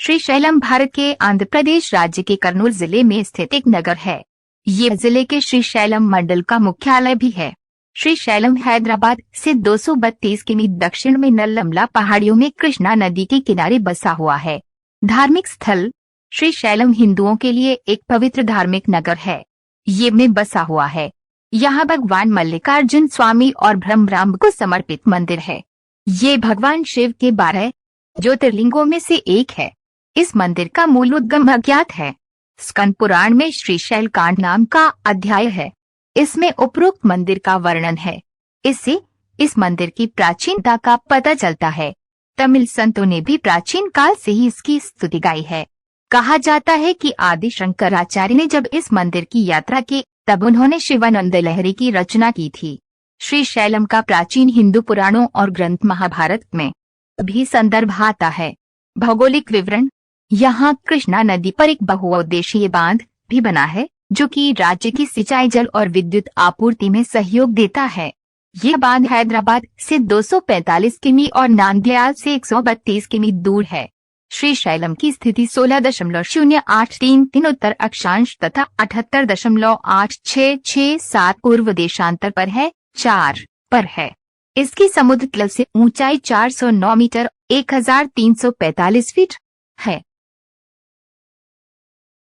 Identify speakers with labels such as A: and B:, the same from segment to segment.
A: श्रीशैलम भारत के आंध्र प्रदेश राज्य के कर्नूल जिले में स्थित एक नगर है। ये जिले के श्रीशैलम मंडल का मुख्यालय भी है। श्रीशैलम हैदराबाद से 232 किमी दक्षिण में नल्लमला पहाड़ियों में कृष्णा नदी के किनारे बसा हुआ है। धार्मिक स्थल श्रीशैलम हिंदुओं के लिए एक पवित्र धार्मिक नगर है। ये में बसा हुआ है। यहाँ भगवान मल्लिकार्जुन स्वामी और भ्रमराम को समर्पित मंदिर है। ये भगवान शिव के 12 ज्योतिर्लिंगों में से एक है। इस मंदिर का मूल उद्गम अज्ञात है। स्कंद पुराण में श्रीशैल कांड नाम का अध्याय है। इसमें उपरोक्त मंदिर का वर्णन है। इससे इस मंदिर की प्राचीनता का पता चलता है। तमिल संतों ने भी प्राचीन काल से ही इसकी स्तुति गाई है। कहा जाता है कि आदि शंकराचार्य ने जब इस मंदिर की यात्रा की तब उन्होंने शिवानंद लहरी की रचना की थी। श्रीशैलम का प्राचीन हिंदू पुराणों और ग्रंथ महाभारत में भी संदर्भ आता है। भौगोलिक विवरण, यहाँ कृष्णा नदी पर एक बहुउद्देशीय बांध भी बना है जो कि राज्य की सिंचाई जल और विद्युत आपूर्ति में सहयोग देता है। यह बांध हैदराबाद से 245 किमी और नांदयाल से 132 किमी दूर है। श्रीशैलम की स्थिति 16.0833 उत्तर अक्षांश तथा 78.8667 पूर्व देशांतर पर है, 4 पर है। इसकी समुद्र तल से ऊंचाई 409 मीटर 1345 फीट है।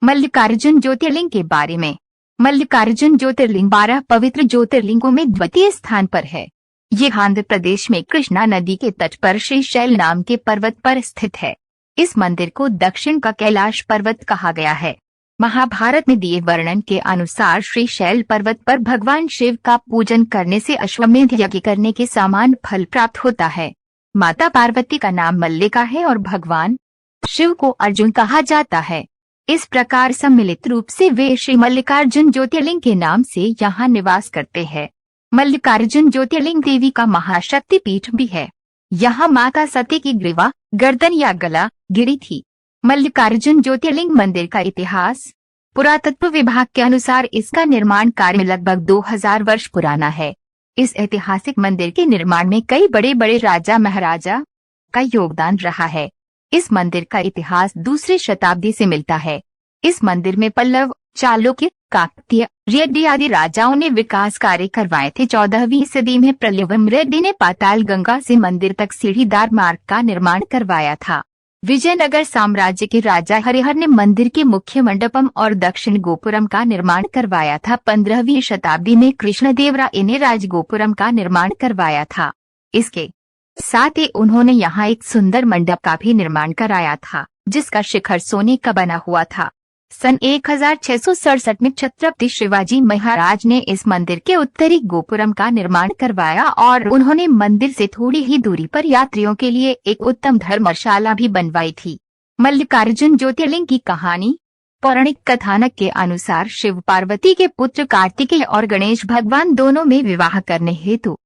A: मल्लिकार्जुन ज्योतिर्लिंग के बारे में, मल्लिकार्जुन ज्योतिर्लिंग 12 पवित्र ज्योतिर्लिंगों में द्वितीय स्थान पर है। ये आंध्र प्रदेश में कृष्णा नदी के तट पर श्रीशैल नाम के पर्वत पर स्थित है। इस मंदिर को दक्षिण का कैलाश पर्वत कहा गया है। महाभारत में दिए वर्णन के अनुसार श्रीशैल पर्वत पर भगवान शिव का पूजन करने से अश्वमेध यज्ञ करने के समान फल प्राप्त होता है। माता पार्वती का नाम मल्लिका है और भगवान शिव को अर्जुन कहा जाता है। इस प्रकार सम्मिलित रूप से वे श्री मल्लिकार्जुन ज्योतिर्लिंग के नाम से यहाँ निवास करते हैं। मल्लिकार्जुन ज्योतिर्लिंग देवी का महाशक्ति पीठ भी है। यहाँ माता सती की ग्रीवा, गर्दन या गला गिरी थी। मल्लिकार्जुन ज्योतिर्लिंग मंदिर का इतिहास, पुरातत्व विभाग के अनुसार इसका निर्माण कार्य लगभग 2000 वर्ष पुराना है। इस ऐतिहासिक मंदिर के निर्माण में कई बड़े बड़े राजा महाराजा का योगदान रहा है। इस मंदिर का इतिहास दूसरी शताब्दी से मिलता है। इस मंदिर में पल्लव, चालुक्य, काकतीय, रेड्डी आदि राजाओं ने विकास कार्य करवाए थे। 14वीं सदी में प्रलवम रेड्डी ने पाताल गंगा से मंदिर तक सीढ़ीदार मार्ग का निर्माण करवाया था। विजयनगर साम्राज्य के राजा हरिहर ने मंदिर के मुख्य मंडपम और दक्षिण गोपुरम का निर्माण करवाया था। 15वीं शताब्दी में कृष्णदेवराय ने राजगोपुरम का निर्माण करवाया था। इसके साथ ही उन्होंने यहाँ एक सुंदर मंडप का भी निर्माण कराया था जिसका शिखर सोने का बना हुआ था। सन 1667 में छत्रपति शिवाजी महाराज ने इस मंदिर के उत्तरी गोपुरम का निर्माण करवाया और उन्होंने मंदिर से थोड़ी ही दूरी पर यात्रियों के लिए एक उत्तम धर्मशाला भी बनवाई थी। मल्लिकार्जुन ज्योतिर्लिंग की कहानी, पौराणिक कथानक के अनुसार शिव पार्वती के पुत्र कार्तिकेय और गणेश भगवान दोनों में विवाह करने हेतु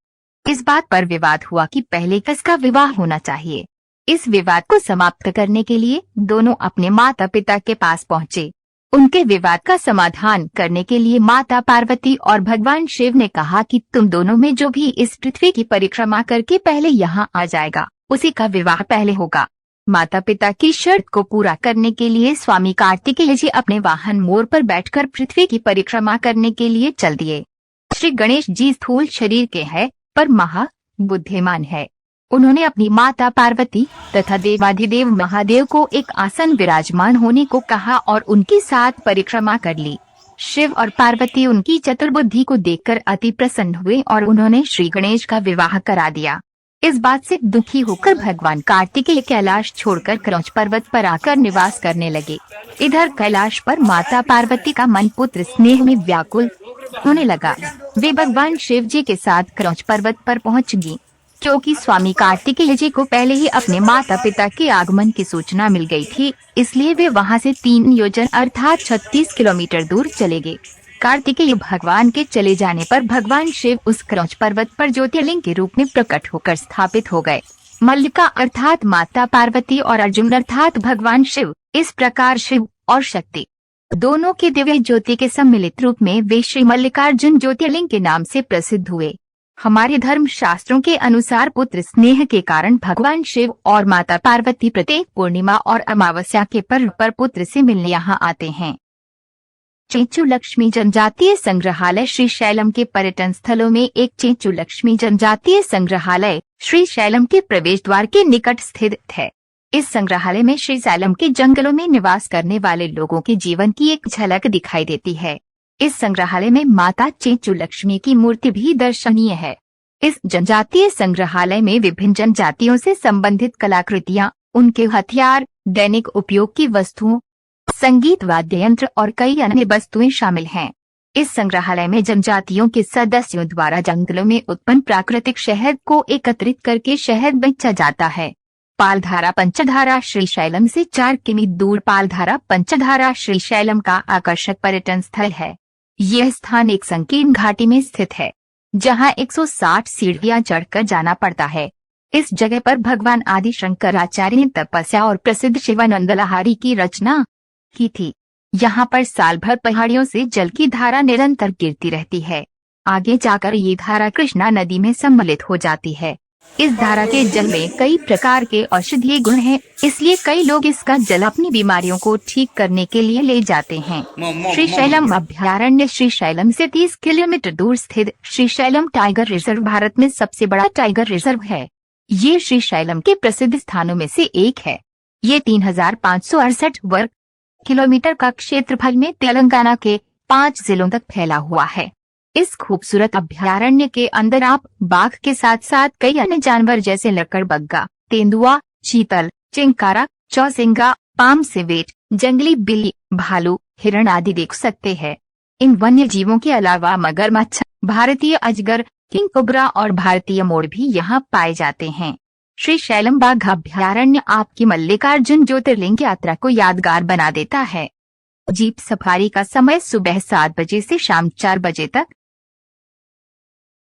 A: इस बात पर विवाद हुआ कि पहले किसका विवाह होना चाहिए। इस विवाद को समाप्त करने के लिए दोनों अपने माता पिता के पास पहुँचे। उनके विवाद का समाधान करने के लिए माता पार्वती और भगवान शिव ने कहा कि तुम दोनों में जो भी इस पृथ्वी की परिक्रमा करके पहले यहाँ आ जाएगा उसी का विवाह पहले होगा। माता पिता की शर्त को पूरा करने के लिए स्वामी कार्तिकेय जी अपने वाहन मोर पर बैठकर पृथ्वी की परिक्रमा करने के लिए चल दिए। श्री गणेश जी स्थूल शरीर के हैं पर महा बुद्धिमान है। उन्होंने अपनी माता पार्वती तथा देवाधिदेव महादेव को एक आसन विराजमान होने को कहा और उनके साथ परिक्रमा कर ली। शिव और पार्वती उनकी चतुर्बुद्धि को देखकर अति प्रसन्न हुए और उन्होंने श्री गणेश का विवाह करा दिया। इस बात से दुखी होकर भगवान कार्तिकेय कैलाश छोड़कर क्रौच पर्वत पर आकर निवास करने लगे। इधर कैलाश पर माता पार्वती का मन पुत्र स्नेह में व्याकुल होने लगा। वे भगवान शिव जी के साथ क्रौच पर्वत पर पहुँच गयी। क्योंकि स्वामी कार्तिकेय जी को पहले ही अपने माता पिता के आगमन की सूचना मिल गई थी, इसलिए वे वहां से 3 योजन अर्थात 36 किलोमीटर दूर चले गए। कार्तिकेय भगवान के चले जाने पर भगवान शिव उस क्रौच पर्वत पर ज्योतिर्लिंग के रूप में प्रकट होकर स्थापित हो गए। मल्लिका अर्थात माता पार्वती और अर्जुन अर्थात भगवान शिव, इस प्रकार शिव और शक्ति दोनों के दिव्य ज्योति के सम्मिलित रूप में वे श्री मल्लिकार्जुन ज्योतिर्लिंग के नाम से प्रसिद्ध हुए। हमारे धर्म शास्त्रों के अनुसार पुत्र स्नेह के कारण भगवान शिव और माता पार्वती प्रत्येक पूर्णिमा और अमावस्या के पर्व पर पुत्र से मिलने यहाँ आते हैं। चेंचू लक्ष्मी जनजातीय संग्रहालय श्रीशैलम के पर्यटन स्थलों में एक चेंचू लक्ष्मी जनजातीय संग्रहालय श्रीशैलम के प्रवेश द्वार के निकट स्थित है। इस संग्रहालय में श्रीशैलम के जंगलों में निवास करने वाले लोगों के जीवन की एक झलक दिखाई देती है। इस संग्रहालय में माता चेंचू लक्ष्मी की मूर्ति भी दर्शनीय है। इस जनजातीय संग्रहालय में विभिन्न जनजातियों से संबंधित कलाकृतियाँ, उनके हथियार, दैनिक उपयोग की वस्तुओं, संगीत वाद्य यंत्र और कई अन्य वस्तुएं शामिल हैं। इस संग्रहालय में जनजातियों के सदस्यों द्वारा जंगलों में उत्पन्न प्राकृतिक शहद को एकत्रित करके शहद बेचा जाता है। पालधारा पंचधारा श्रीशैलम से 4 किमी दूर पालधारा पंचधारा श्रीशैलम का आकर्षक पर्यटन स्थल है। यह स्थान एक संकीर्ण घाटी में स्थित है, जहां 160 सीढ़ियां चढ़कर जाना पड़ता है। इस जगह पर भगवान आदि शंकराचार्य ने तपस्या और प्रसिद्ध शिवानंद लहारी की रचना की थी। यहाँ पर साल भर पहाड़ियों से जल की धारा निरंतर गिरती रहती है। आगे जाकर ये धारा कृष्णा नदी में सम्मिलित हो जाती है। इस धारा के जल में कई प्रकार के औषधीय गुण हैं, इसलिए कई लोग इसका जल अपनी बीमारियों को ठीक करने के लिए ले जाते हैं। श्रीशैलम अभयारण्य श्रीशैलम से 30 किलोमीटर दूर स्थित श्रीशैलम टाइगर रिजर्व भारत में सबसे बड़ा टाइगर रिजर्व है। ये श्रीशैलम के प्रसिद्ध स्थानों में से एक है। ये 3568 वर्ग किलोमीटर का क्षेत्रफल में तेलंगाना के 5 जिलों तक फैला हुआ है। इस खूबसूरत अभयारण्य के अंदर आप बाघ के साथ साथ कई अन्य जानवर जैसे लकड़बग्गा, तेंदुआ, चीतल, चिंकारा, चौसिंगा, पाम सिवेट, जंगली बिल्ली, भालू, हिरण आदि देख सकते हैं। इन वन्य जीवों के अलावा मगरमच्छ, भारतीय अजगर, किंग कोबरा और भारतीय मोर भी यहाँ पाए जाते हैं। श्रीशैलम बाघ अभयारण्य आपकी मल्लिकार्जुन ज्योतिर्लिंग यात्रा को यादगार बना देता है। जीप सफारी का समय सुबह 7 बजे से शाम 4 बजे तक।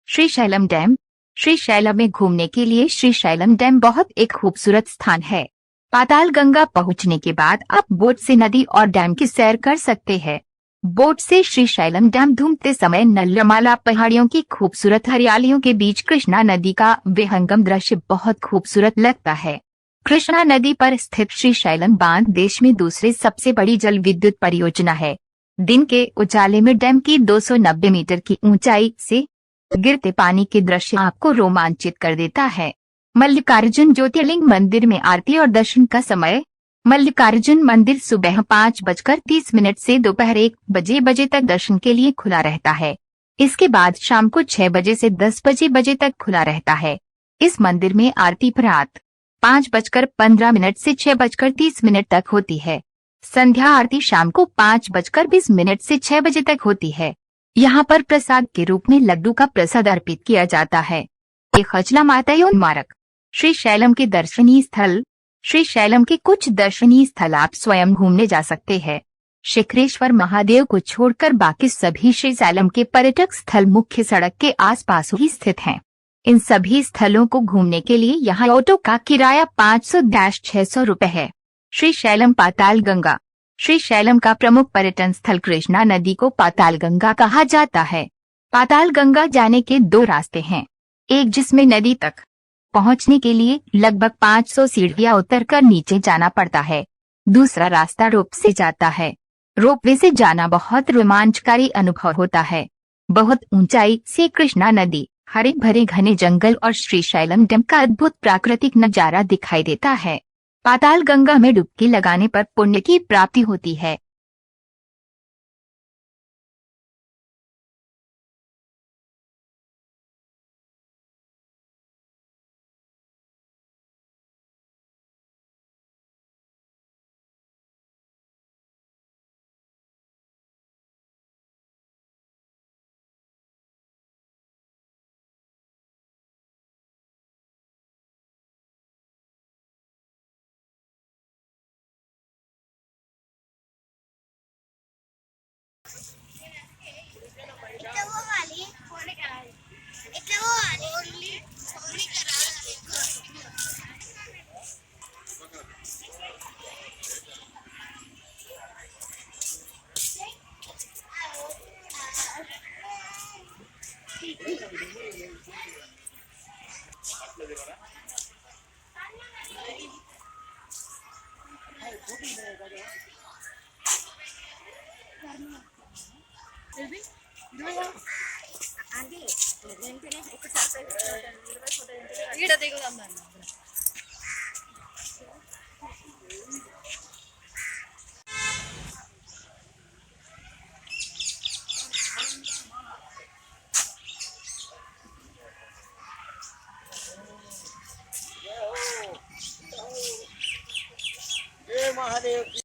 A: श्रीशैलम डैम। श्रीशैलम में घूमने के लिए श्रीशैलम डैम बहुत एक खूबसूरत स्थान है। पाताल गंगा पहुंचने के बाद आप बोट से नदी और डैम की सैर कर सकते हैं। बोट से श्रीशैलम डैम घूमते समय नल्लमाला पहाड़ियों की खूबसूरत हरियालियों के बीच कृष्णा नदी का विहंगम दृश्य बहुत खूबसूरत लगता है। कृष्णा नदी पर स्थित श्रीशैलम बांध देश में दूसरी सबसे बड़ी जल विद्युत परियोजना है। दिन के उजाले में डैम की 290 मीटर की ऊंचाई से गिरते पानी के दृश्य आपको रोमांचित कर देता है। मल्लिकार्जुन ज्योतिर्लिंग मंदिर में आरती और दर्शन का समय। मल्लिकार्जुन मंदिर सुबह 5:30 से दोपहर 1 बजे तक दर्शन के लिए खुला रहता है। इसके बाद शाम को 6 बजे से 10 बजे तक खुला रहता है। इस मंदिर में आरती रात 5:15 से 6:30 तक होती है। संध्या आरती शाम को 5:20 से 6 बजे तक होती है। यहाँ पर प्रसाद के रूप में लड्डू का प्रसाद अर्पित किया जाता है। एक खचला माता स्मारक। श्रीशैलम के दर्शनीय स्थल। श्रीशैलम के कुछ दर्शनीय स्थल आप स्वयं घूमने जा सकते हैं। शिखरेश्वर महादेव को छोड़कर बाकी सभी श्रीशैलम के पर्यटक स्थल मुख्य सड़क के आसपास ही स्थित हैं। इन सभी स्थलों को घूमने के लिए यहाँ ऑटो का किराया 500-600 रुपए है। श्रीशैलम पाताल गंगा। श्रीशैलम का प्रमुख पर्यटन स्थल कृष्णा नदी को पाताल गंगा कहा जाता है। पाताल गंगा जाने के 2 रास्ते हैं। एक जिसमें नदी तक पहुंचने के लिए लगभग 500 सीढ़ियां उतरकर नीचे जाना पड़ता है। दूसरा रास्ता रोप से जाता है। रोपवे से जाना बहुत रोमांचकारी अनुभव होता है। बहुत ऊंचाई से कृष्णा नदी, हरे भरे घने जंगल और श्रीशैलम डैम का अद्भुत प्राकृतिक नजारा दिखाई देता है। पाताल गंगा में डुबकी लगाने पर पुण्य की प्राप्ति होती है।
B: ఈడ దిగుదాం దాన్ని.
C: जय महादेव।